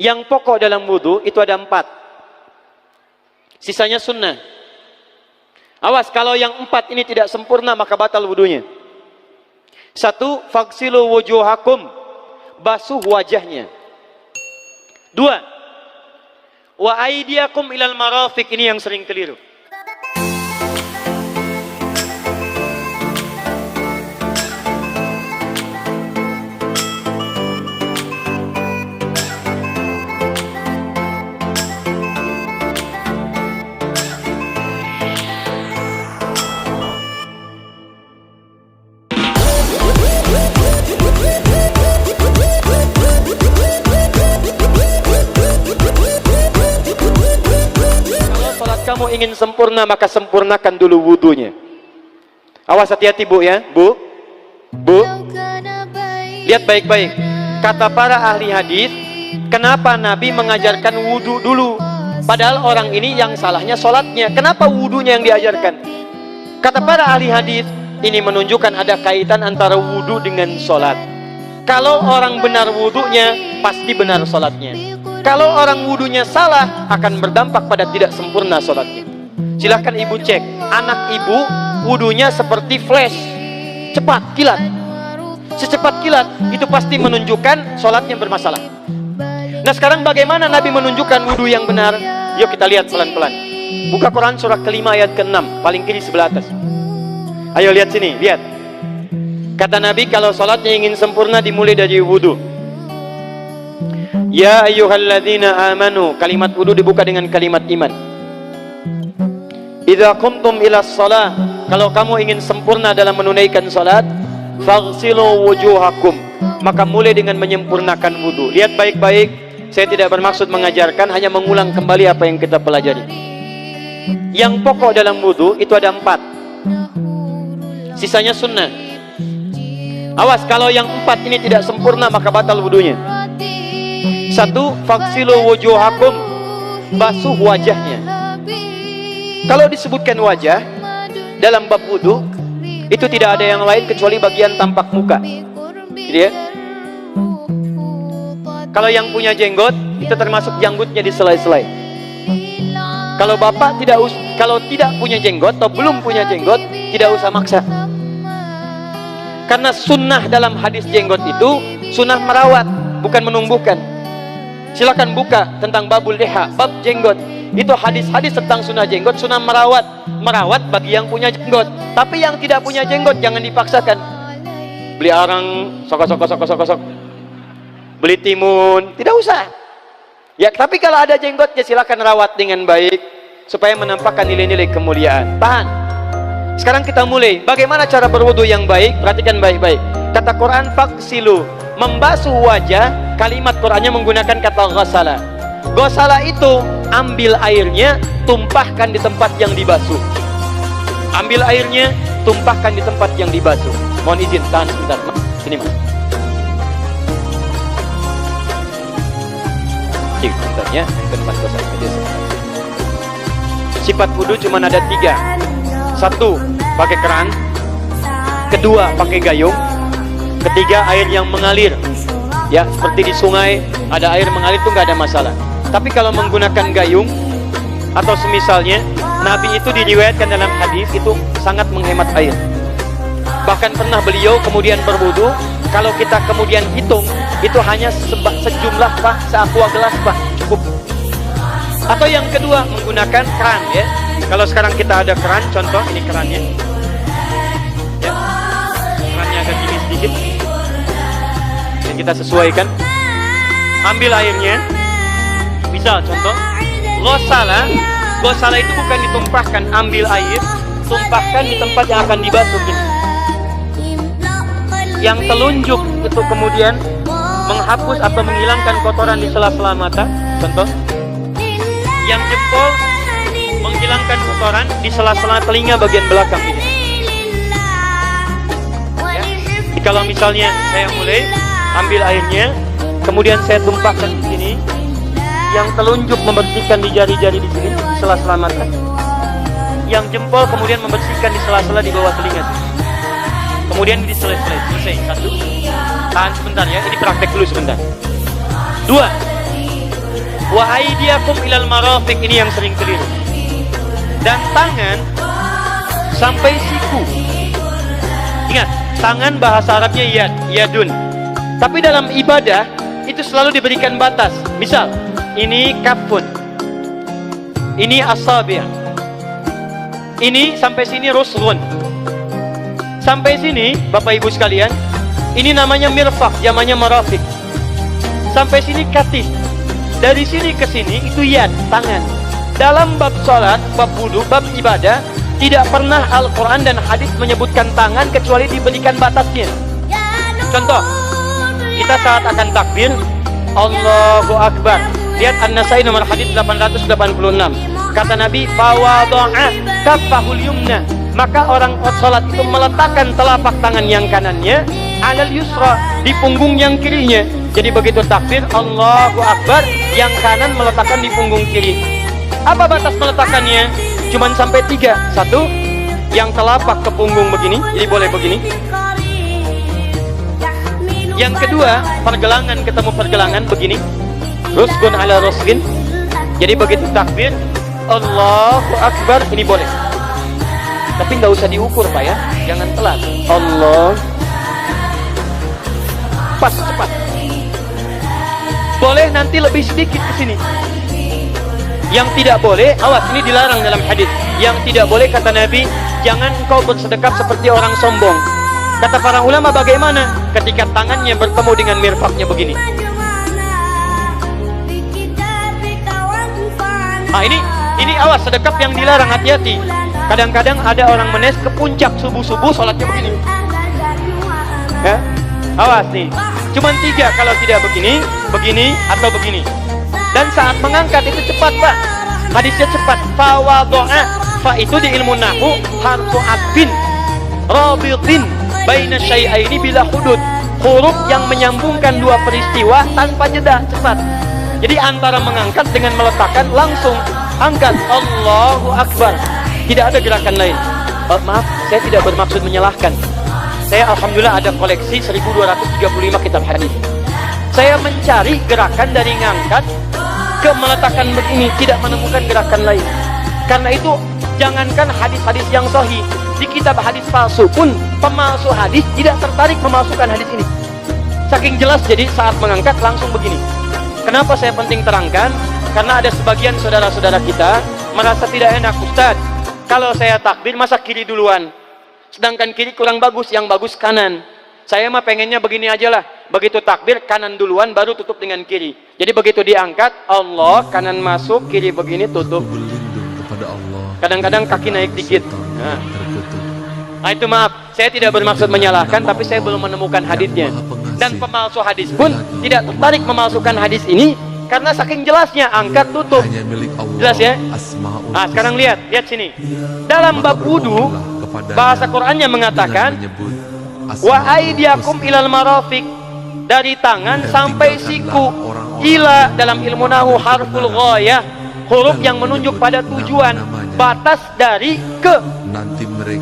Yang pokok dalam wudu itu ada 4. Sisanya sunnah. Awas, kalau yang 4 ini tidak sempurna maka batal wudunya. 1. Faghsilu wujuhakum, basuh wajahnya. 2. Wa aydiyakum ilal marafiq, ini yang sering keliru. Kamu ingin sempurna maka sempurnakan dulu wudunya. Awas, hati-hati bu ya, bu. Lihat baik-baik. Kata para ahli hadis, kenapa Nabi mengajarkan wudu dulu? Padahal orang ini yang salahnya sholatnya. Kenapa wudunya yang diajarkan? Kata para ahli hadis, ini menunjukkan ada kaitan antara wudu dengan sholat. Kalau orang benar wudunya, pasti benar sholatnya. Kalau orang wudunya salah, akan berdampak pada tidak sempurna sholatnya. Silahkan ibu cek, anak ibu wudunya seperti flash, cepat, kilat. Secepat kilat, itu pasti menunjukkan sholatnya bermasalah. Nah sekarang bagaimana Nabi menunjukkan wudu yang benar? Yuk kita lihat pelan-pelan. Buka Quran surah kelima ayat ke-6, paling kiri sebelah atas. Ayo lihat sini, lihat. Kata Nabi, kalau sholatnya ingin sempurna dimulai dari wudu. Ya ayyuhalladzina amanu, kalimat wudu dibuka dengan kalimat iman. Idza qumtum ilas shalah, kalau kamu ingin sempurna dalam menunaikan salat, faghsilu wujuhakum, maka mulai dengan menyempurnakan wudu. Lihat baik-baik, saya tidak bermaksud mengajarkan, hanya mengulang kembali apa yang kita pelajari. Yang pokok dalam wudu itu ada 4. Sisanya sunnah. Awas, kalau yang 4 ini tidak sempurna maka batal wudunya. 1. Faghsilu wujuhakum, basuh wajahnya. Kalau disebutkan wajah dalam bab wudu, itu tidak ada yang lain kecuali bagian tampak muka. Gitu ya. Kalau yang punya jenggot, itu termasuk janggutnya di selai-selai. Kalau bapak kalau tidak punya jenggot atau belum punya jenggot, tidak usah maksa. Karena sunnah dalam hadis jenggot itu sunnah merawat, bukan menumbuhkan. Silakan buka tentang babul liha, bab jenggot. Itu hadis-hadis tentang sunnah jenggot, sunnah merawat. Merawat bagi yang punya jenggot. Tapi yang tidak punya jenggot jangan dipaksakan. Beli arang, sok. Beli timun, tidak usah. Ya, tapi kalau ada jenggotnya silakan rawat dengan baik supaya menampakkan nilai-nilai kemuliaan. Tahan. Sekarang kita mulai. Bagaimana cara berwudu yang baik? Perhatikan baik-baik. Kata Quran faghsilu, membasuh wajah. Kalimat Qurannya menggunakan kata ghasala. Ghasala itu ambil airnya, tumpahkan di tempat yang dibasuh. Ambil airnya, tumpahkan di tempat yang dibasuh. Mohon izin, tahan sebentar. Sini mas. Cik, sebentar ya. Sifat wudu cuma ada 3. 1, pakai keran. 2, pakai gayung. 3, air yang mengalir. Ya, seperti di sungai ada air mengalir itu nggak ada masalah. Tapi kalau menggunakan gayung atau semisalnya, Nabi itu diriwayatkan dalam hadis itu sangat menghemat air. Bahkan pernah beliau kemudian berwudu, kalau kita kemudian hitung itu hanya sejumlah pak, seaqwa gelas pak, cukup. Atau yang kedua menggunakan keran ya. Kalau sekarang kita ada keran, contoh ini kerannya. Ya. Kerannya agak tinggi sedikit. Kita sesuaikan, ambil airnya, misal contoh ghasala itu bukan ditumpahkan, ambil air, tumpahkan di tempat yang akan dibasuh gini. Yang telunjuk itu kemudian menghapus atau menghilangkan kotoran di sela-sela mata, contoh. Yang jempol menghilangkan kotoran di sela-sela telinga bagian belakang ini. Ya. Kalau misalnya saya mulai ambil airnya, kemudian saya tumpahkan di sini. Yang telunjuk membersihkan di jari-jari di sini, di sela-sela mata. Yang jempol kemudian membersihkan di sela-sela di bawah telinga. Kemudian di selesai. 1. Tahan sebentar ya, ini praktek dulu sebentar. 2. Wa aydiyakum ilal marafiq, ini yang sering keliru. Dan tangan sampai siku. Ingat, tangan bahasa Arabnya yad, yadun. Tapi dalam ibadah itu selalu diberikan batas. Misal, ini kafun, ini asabi', ini sampai sini ruslun. Sampai sini, Bapak Ibu sekalian, ini namanya mirfaq, namanya marafiq. Sampai sini katif. Dari sini ke sini itu yad, tangan. Dalam bab sholat, bab wudu, bab ibadah, tidak pernah Al-Quran dan hadis menyebutkan tangan kecuali diberikan batasnya. Contoh, kita saat akan takbir, Allahu Akbar. Lihat An-Nasai nomor hadis 886. Kata Nabi, fawadu'a kaffahul yumna. Maka orang sholat itu meletakkan telapak tangan yang kanannya alal yusra, di punggung yang kirinya. Jadi begitu takbir Allahu Akbar, yang kanan meletakkan di punggung kiri. Apa batas meletakkannya? Cuman sampai 3. 1, yang telapak ke punggung begini, jadi boleh begini. Yang kedua, pergelangan ketemu pergelangan begini, rusgun ala rusgin. Jadi begitu takbir Allahu Akbar, ini boleh. Tapi nggak usah diukur Pak ya, jangan telat. Allah, pas cepat. Boleh nanti lebih sedikit ke sini. Yang tidak boleh, awas, ini dilarang dalam hadis. Yang tidak boleh kata Nabi, jangan engkau bersedekap seperti orang sombong. Kata para ulama, bagaimana ketika tangannya bertemu dengan mirfaknya begini? Ah, ini awas, sedekap yang dilarang, hati-hati. Kadang-kadang ada orang menes ke puncak subuh-subuh sholatnya begini. Ya? Awas nih. Cuman 3 kalau tidak begini, begini, atau begini. Dan saat mengangkat itu cepat Pak. Hadisnya cepat. Fawadu'a. Fa itu di ilmu nahu harfu atfin rabitin baina syai'aini bila hudud. Huruf yang menyambungkan dua peristiwa tanpa jeda, cepat. Jadi antara mengangkat dengan meletakkan langsung angkat Allahu Akbar. Tidak ada gerakan lain. Maaf, saya tidak bermaksud menyalahkan. Saya alhamdulillah ada koleksi 1235 kitab hadis. Saya mencari gerakan dari ngangkat ke meletakkan begini, tidak menemukan gerakan lain. Karena itu jangankan hadis-hadis yang sahih, di kitab hadis palsu pun pemalsu hadis tidak tertarik memasukkan hadis ini. Saking jelas, jadi saat mengangkat langsung begini. Kenapa saya penting terangkan? Karena ada sebagian saudara-saudara kita merasa tidak enak, Ustaz, kalau saya takbir masa kiri duluan, sedangkan kiri kurang bagus, yang bagus kanan. Saya mah pengennya begini aja lah, begitu takbir kanan duluan baru tutup dengan kiri. Jadi begitu diangkat Allah, kanan masuk, kiri begini tutup. Kadang-kadang kaki naik dikit. Nah itu maaf, saya tidak bermaksud menyalahkan, tapi saya belum menemukan hadisnya. Dan pemalsu hadis pun tidak tertarik memalsukan hadis ini karena saking jelasnya angkat tutup. Jelas ya? Nah sekarang lihat sini. Dalam bab wudu, bahasa Qur'annya mengatakan wa aydiyakum ilal marafiq, dari tangan sampai siku. Ila dalam ilmu nahu harful ghayah, huruf yang menunjuk pada tujuan, batas dari ke.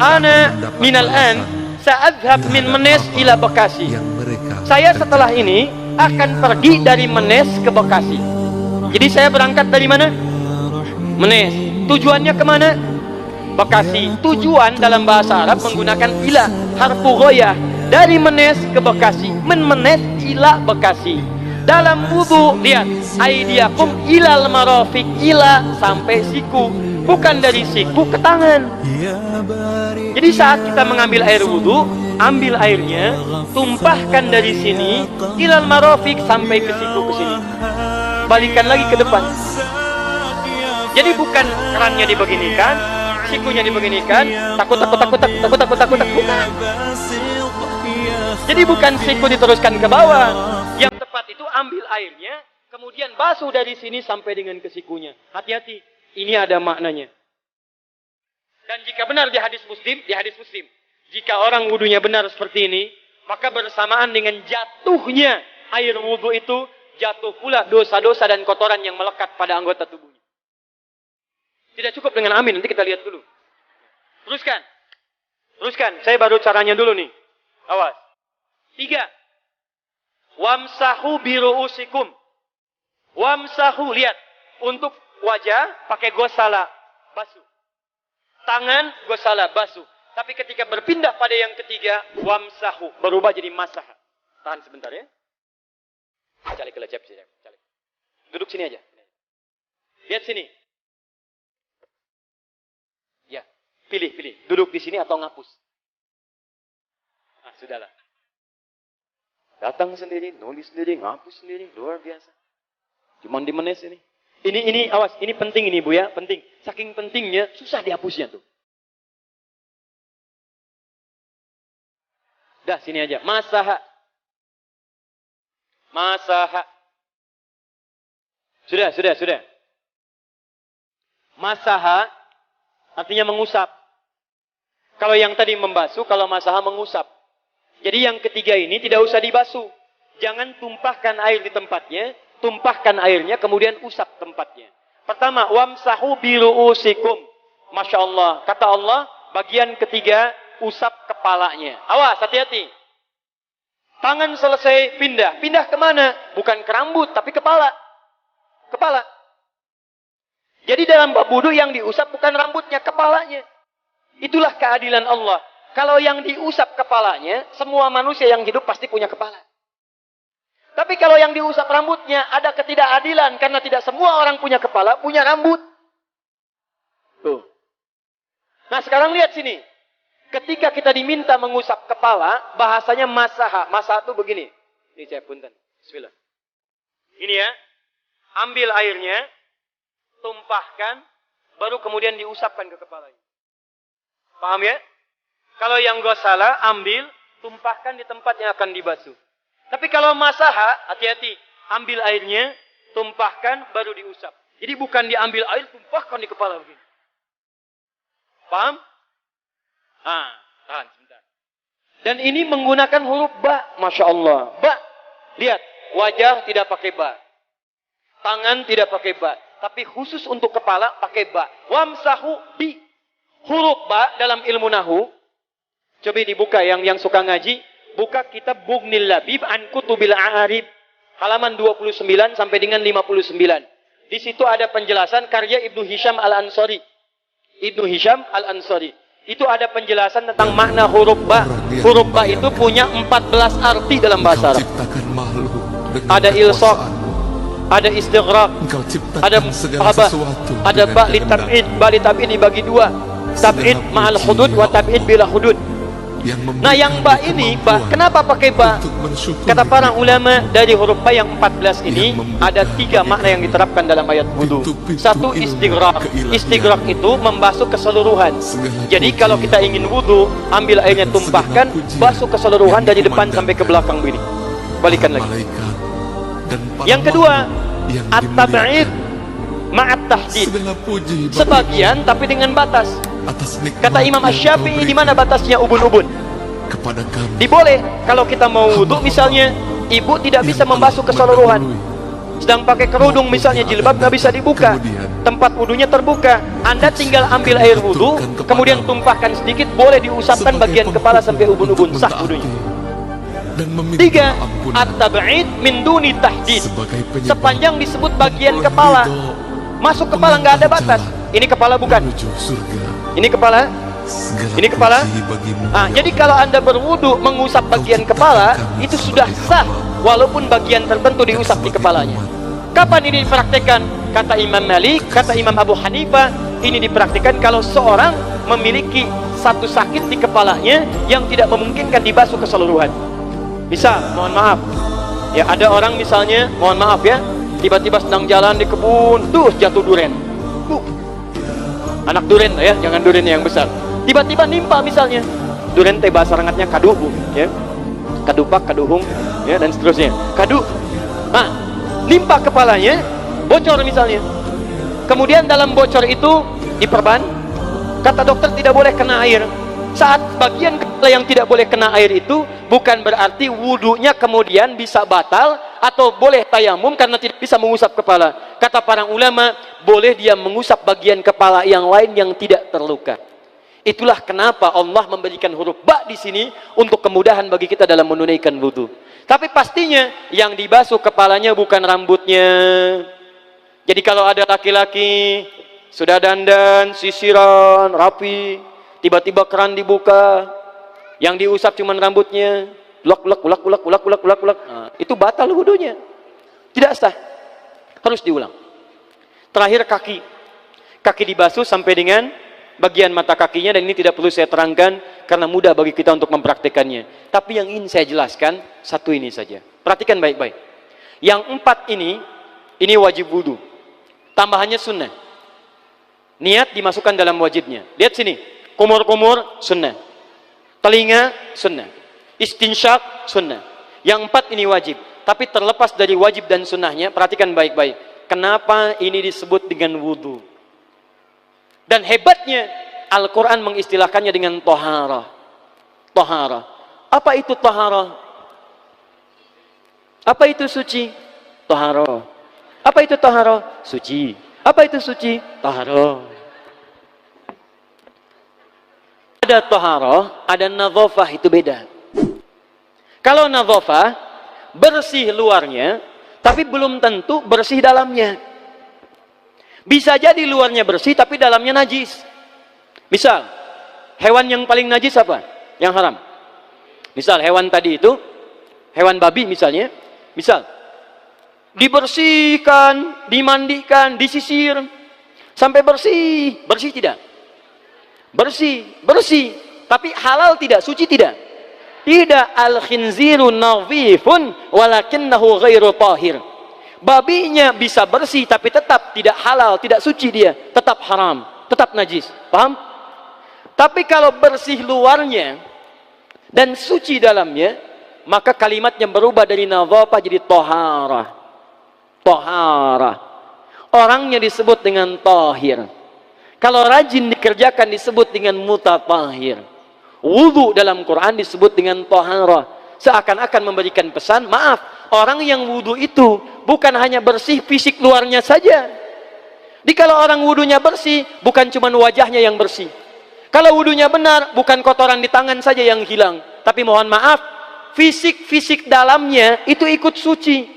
Ana minal an sa'adhab min Menes ila Bekasi. Saya setelah ini akan pergi dari Menes ke Bekasi. Jadi saya berangkat dari mana? Menes. Tujuannya kemana? Bekasi. Tujuan dalam bahasa Arab menggunakan ila, harfu ghayah. Dari Menes ke Bekasi. Men Menes ila Bekasi. Dalam wudu, lihat, aidiakum ilal marafiq, ila sampai siku, bukan dari siku ke tangan. Jadi saat kita mengambil air wudu, ambil airnya, tumpahkan dari sini ilal marafiq sampai ke siku, ke sini. Balikan lagi ke depan. Jadi bukan kerannya dibeginikan, sikunya dibeginikan, takut. Bukan. Jadi bukan siku diteruskan ke bawah. Yang tepat itu ambil airnya, kemudian basuh dari sini sampai dengan ke sikunya. Hati-hati, ini ada maknanya. Dan jika benar di hadis Muslim, jika orang wudunya benar seperti ini, maka bersamaan dengan jatuhnya air wudu itu, jatuh pula dosa-dosa dan kotoran yang melekat pada anggota tubuhnya. Tidak cukup dengan amin, nanti kita lihat dulu. Teruskan, saya baru caranya dulu nih. Awas. 3. Wamsahu biru'usikum Wamsahu, lihat. Untuk wajah pakai gosala, basuh. Tangan gosala, basuh. Tapi ketika berpindah pada yang ketiga, wamsahu, berubah jadi masaha. Tahan sebentar ya. Calik ke lecep sini. Duduk sini aja. Lihat sini. Ya, pilih. Duduk di sini atau ngapus. Ah, sudahlah. Datang sendiri, nulis sendiri, ngapus sendiri, luar biasa. Cuman di menes ini. Ini awas, ini penting ini Bu ya, penting. Saking pentingnya, susah dihapusnya tuh. Dah, sini aja. Masaha. Sudah. Masaha artinya mengusap. Kalau yang tadi membasuh, kalau masaha mengusap. Jadi yang ketiga ini tidak usah dibasuh. Jangan tumpahkan air di tempatnya, tumpahkan airnya kemudian usap tempatnya. Pertama, wamsahu biru'usikum. Masya Allah. Kata Allah, bagian ketiga, usap kepalanya. Awas, hati-hati. Tangan selesai pindah. Pindah kemana? Bukan ke rambut, tapi kepala. Kepala. Jadi dalam bab wudu yang diusap bukan rambutnya, kepalanya. Itulah keadilan Allah. Kalau yang diusap kepalanya, semua manusia yang hidup pasti punya kepala. Tapi kalau yang diusap rambutnya, ada ketidakadilan. Karena tidak semua orang punya kepala, punya rambut. Tuh. Nah sekarang lihat sini. Ketika kita diminta mengusap kepala, bahasanya masaha. Masaha itu begini. Ini saya punten. Bismillah. Ini ya. Ambil airnya, tumpahkan, baru kemudian diusapkan ke kepalanya. Paham ya? Kalau yang gosala, ambil, tumpahkan di tempat yang akan dibasuh. Tapi kalau masaha, hati-hati. Ambil airnya, tumpahkan, baru diusap. Jadi bukan diambil air, tumpahkan di kepala begini. Paham? Tahan sebentar. Dan ini menggunakan huruf ba. Masya Allah. Ba. Lihat, wajah tidak pakai ba. Tangan tidak pakai ba. Tapi khusus untuk kepala pakai ba. Wamsahu bi. Huruf ba dalam ilmu nahu. Coba dibuka yang suka ngaji. Buka kitab Bughnil Labib an Kutubil A'arib. Halaman 29 sampai dengan 59. Di situ ada penjelasan karya Ibnu Hisham Al-Ansari. Ibnu Hisham Al-Ansari. Itu ada penjelasan tentang makna huruf ba. Huruf ba itu punya 14 arti dalam bahasa Arab. Ada ilsaq, ada istighraq, ada habah, ada ba li tab'id. Ba li tab'id dibagi dua. Tab'id ma'al hudud wa tab'id bila hudud. Nah yang ba ini, ba, kenapa pakai ba? Kata para ulama, dari huruf ba yang 14 ini ada 3 makna yang diterapkan dalam ayat wudu. Satu, istighraq. Istighraq itu membasuh keseluruhan. Jadi kalau kita ingin wudu, ambil airnya, tumpahkan, basuh keseluruhan dari depan sampai ke belakang begini. Balikan lagi. Yang kedua, at-tab'id ma'at tahdid. Sebagian tapi dengan batas. Kata Imam Asy-Syafi'i, di mana batasnya ubun-ubun? Diboleh kalau kita mau wudu, misalnya ibu tidak bisa membasuh keseluruhan, sedang pakai kerudung misalnya, jilbab nggak bisa dibuka, tempat wudunya terbuka, Anda tinggal ambil air wudu, kemudian tumpahkan sedikit, boleh diusapkan bagian kepala sampai ubun-ubun, sah wudunya. 3, at-tab'id min duni tahdid. Sepanjang disebut bagian kepala, masuk kepala nggak ada batas. Ini kepala bukan? Ini kepala? Ini kepala? Jadi kalau Anda berwudu mengusap bagian kepala, itu sudah sah, walaupun bagian tertentu diusap di kepalanya. Kapan ini dipraktikkan? Kata Imam Malik, kata Imam Abu Hanifah, ini dipraktikkan kalau seorang memiliki satu sakit di kepalanya yang tidak memungkinkan dibasuh keseluruhan. Bisa, mohon maaf. Ya, ada orang misalnya, mohon maaf ya, tiba-tiba sedang jalan di kebun, terus jatuh duren. Anak duren ya, jangan duren yang besar. Tiba-tiba nimpa misalnya. Duren teh bahasa rengatnya kadu, Bu, ya. Kadupak, kaduhung, ya, dan seterusnya. Kadu. Nah, nimpa kepalanya, bocor misalnya. Kemudian dalam bocor itu diperban. Kata dokter tidak boleh kena air. Saat bagian kepala yang tidak boleh kena air itu bukan berarti wudunya kemudian bisa batal atau boleh tayamum karena tidak bisa mengusap kepala. Kata para ulama, boleh dia mengusap bagian kepala yang lain yang tidak terluka. Itulah kenapa Allah memberikan huruf ba di sini untuk kemudahan bagi kita dalam menunaikan wudu. Tapi pastinya yang dibasuh kepalanya bukan rambutnya. Jadi kalau ada laki-laki sudah dandan, sisiran, rapi, tiba-tiba keran dibuka, yang diusap cuma rambutnya, ulak. Nah, itu batal wudunya. Tidak sah. Harus diulang. Terakhir kaki. Kaki dibasuh sampai dengan bagian mata kakinya, dan ini tidak perlu saya terangkan karena mudah bagi kita untuk mempraktekannya. Tapi yang ingin saya jelaskan satu ini saja. Perhatikan baik-baik. Yang 4 ini wajib wudu. Tambahannya sunnah. Niat dimasukkan dalam wajibnya. Lihat sini. Kumur-kumur sunnah. Telinga sunnah. Istinsyak sunnah. Yang 4 ini wajib. Tapi terlepas dari wajib dan sunnahnya, perhatikan baik-baik. Kenapa ini disebut dengan wudu? Dan hebatnya Al-Quran mengistilahkannya dengan toharah. Toharah. Apa itu toharah? Apa itu suci? Toharah. Apa itu toharah? Suci. Apa itu suci? Toharah. Ada toharah, ada nadhafah, itu beda. Kalau nadhafah, bersih luarnya, tapi belum tentu bersih dalamnya. Bisa jadi luarnya bersih tapi dalamnya najis. Misal, hewan yang paling najis apa? Yang haram. Misal hewan tadi itu, hewan babi misalnya, misal dibersihkan, dimandikan, disisir sampai bersih. Bersih tidak? Bersih. Tapi halal tidak? Suci tidak? Tidak. Al-khinziru nadhifun walakinnahu ghairu tahir. Babinya bisa bersih tapi tetap tidak halal, tidak suci dia, tetap haram, tetap najis. Paham? Tapi kalau bersih luarnya dan suci dalamnya, maka kalimatnya berubah dari nadhafah jadi toharah. Toharah. Orangnya disebut dengan tahir. Kalau rajin dikerjakan disebut dengan mutatahhir. Wudu dalam Quran disebut dengan toharah. Seakan-akan memberikan pesan, maaf, orang yang wudu itu bukan hanya bersih fisik luarnya saja. Jadi kalau orang wudunya bersih, bukan cuma wajahnya yang bersih. Kalau wudunya benar, bukan kotoran di tangan saja yang hilang. Tapi mohon maaf, fisik dalamnya itu ikut suci.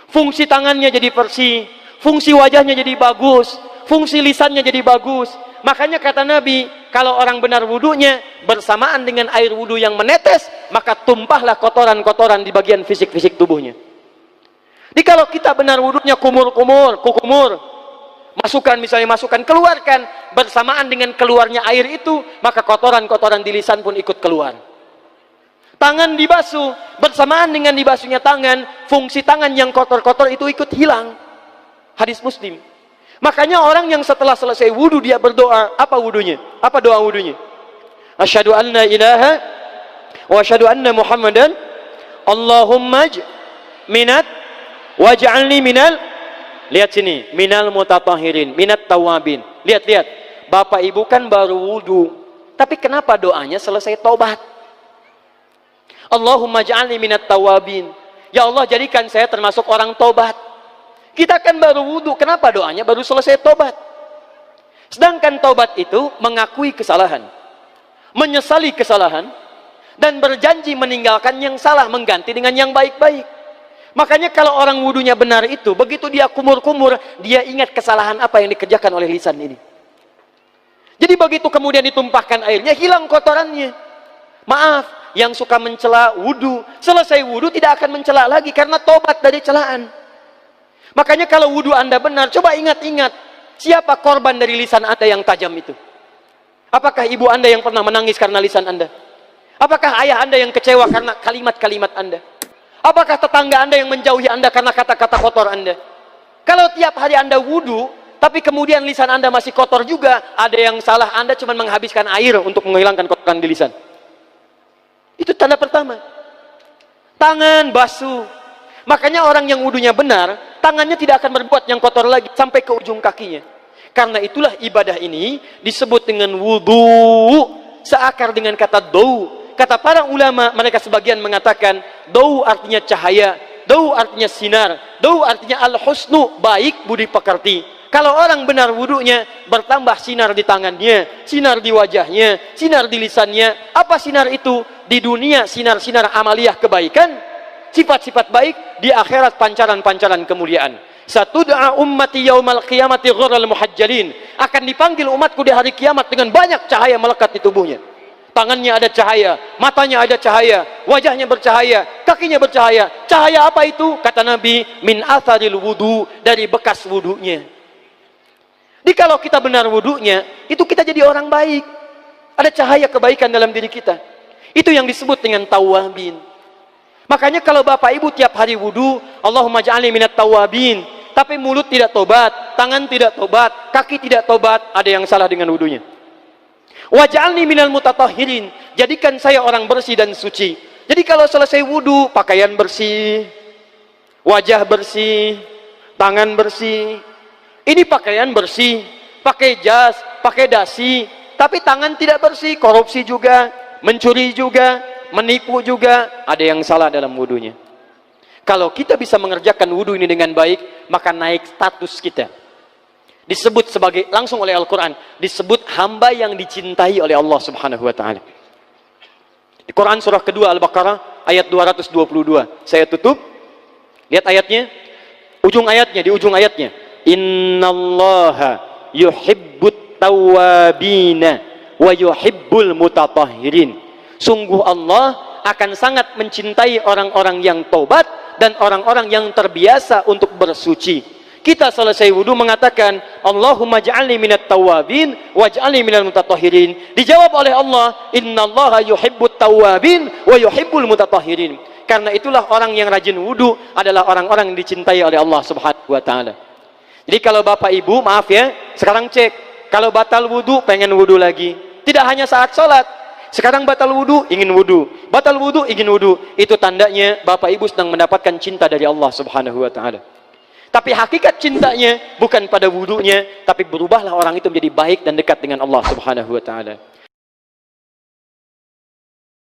Fungsi tangannya jadi bersih, fungsi wajahnya jadi bagus, fungsi lisannya jadi bagus. Makanya kata Nabi, kalau orang benar wudunya bersamaan dengan air wudu yang menetes, maka tumpahlah kotoran-kotoran di bagian fisik-fisik tubuhnya. Jadi kalau kita benar wudunya kumur-kumur, kukumur, masukkan, keluarkan, bersamaan dengan keluarnya air itu, maka kotoran-kotoran di lisan pun ikut keluar. Tangan dibasuh, bersamaan dengan dibasuhnya tangan, fungsi tangan yang kotor-kotor itu ikut hilang. Hadis Muslim. Makanya orang yang setelah selesai wudu dia berdoa, apa wudunya? Apa doa wudunya? Asyhadu an la ilaha wa asyhadu anna Muhammadan Allahumma minat waj'alni minal, lihat sini, minal mutatahhirin, minat tawabin. Lihat. Bapak Ibu kan baru wudu, tapi kenapa doanya selesai taubat? Allahumma ja'alni minat tawabin. Ya Allah, jadikan saya termasuk orang taubat. Kita kan baru wudu, kenapa doanya baru selesai tobat? Sedangkan tobat itu mengakui kesalahan, menyesali kesalahan, dan berjanji meninggalkan yang salah, mengganti dengan yang baik-baik. Makanya kalau orang wudunya benar itu, begitu dia kumur-kumur, dia ingat kesalahan apa yang dikerjakan oleh lisan ini. Jadi begitu kemudian ditumpahkan airnya, hilang kotorannya. Maaf, yang suka mencela wudu, selesai wudu tidak akan mencela lagi karena tobat dari celaan. Makanya kalau wudu Anda benar, coba ingat-ingat, siapa korban dari lisan Anda yang tajam itu? Apakah ibu Anda yang pernah menangis karena lisan Anda? Apakah ayah Anda yang kecewa karena kalimat-kalimat Anda? Apakah tetangga Anda yang menjauhi Anda karena kata-kata kotor Anda? Kalau tiap hari Anda wudu, tapi kemudian lisan Anda masih kotor juga, ada yang salah, Anda cuma menghabiskan air untuk menghilangkan kotoran di lisan. Itu tanda pertama. Tangan basuh. Makanya orang yang wudunya benar, tangannya tidak akan berbuat yang kotor lagi sampai ke ujung kakinya. Karena itulah ibadah ini disebut dengan wudu, seakar dengan kata dau. Kata para ulama, mereka sebagian mengatakan dau artinya cahaya, dau artinya sinar, dau artinya al-husnu, baik budi pekerti. Kalau orang benar wudunya, bertambah sinar di tangannya, sinar di wajahnya, sinar di lisannya. Apa sinar itu? Di dunia sinar-sinar amaliyah kebaikan, sifat-sifat baik, di akhirat pancaran-pancaran kemuliaan. Satud'a ummati yaumal qiyamati ghurral muhajjalin. Akan dipanggil umatku di hari kiamat dengan banyak cahaya melekat di tubuhnya. Tangannya ada cahaya, matanya ada cahaya, wajahnya bercahaya, kakinya bercahaya. Cahaya apa itu? Kata Nabi, min atharil wudu, dari bekas wudunya. Jadi kalau kita benar wudunya, itu kita jadi orang baik. Ada cahaya kebaikan dalam diri kita. Itu yang disebut dengan tawwabin. Makanya kalau bapak ibu tiap hari wudu, Allahumma ja'alni minat tawwabin. Tapi mulut tidak tobat, tangan tidak tobat, kaki tidak tobat, ada yang salah dengan wudunya. Waj'alni minal mutatahhirin. Jadikan saya orang bersih dan suci. Jadi kalau selesai wudu, pakaian bersih, wajah bersih, tangan bersih. Ini pakaian bersih, pakai jas, pakai dasi, tapi tangan tidak bersih, korupsi juga, mencuri juga, menipu juga, ada yang salah dalam wudunya. Kalau kita bisa mengerjakan wudu ini dengan baik, maka naik status kita. Disebut sebagai, langsung oleh Al-Quran, disebut hamba yang dicintai oleh Allah Subhanahu wa ta'ala. Di Quran surah kedua Al-Baqarah ayat 222. Saya tutup. Lihat ayatnya. Di ujung ayatnya. Innallaha yuhibbut tawwabina wa yuhibbul mutatahhirin. Sungguh Allah akan sangat mencintai orang-orang yang tobat dan orang-orang yang terbiasa untuk bersuci. Kita selesai wudu mengatakan, Allahumma ja'alni minat tawwabin waj'alni minal mutatahhirin. Dijawab oleh Allah, innallaha yuhibbut tawwabin wa yuhibbul mutatahhirin. Karena itulah orang yang rajin wudu adalah orang-orang yang dicintai oleh Allah Subhanahu wa ta'ala. Jadi kalau bapak ibu, maaf ya, sekarang cek. Kalau batal wudu, pengen wudu lagi. Tidak hanya saat sholat. Sekarang batal wudu, ingin wudu. Batal wudu, ingin wudu. Itu tandanya bapak ibu sedang mendapatkan cinta dari Allah Subhanahu wa ta'ala. Tapi hakikat cintanya bukan pada wudunya, tapi berubahlah orang itu menjadi baik dan dekat dengan Allah Subhanahu wa ta'ala.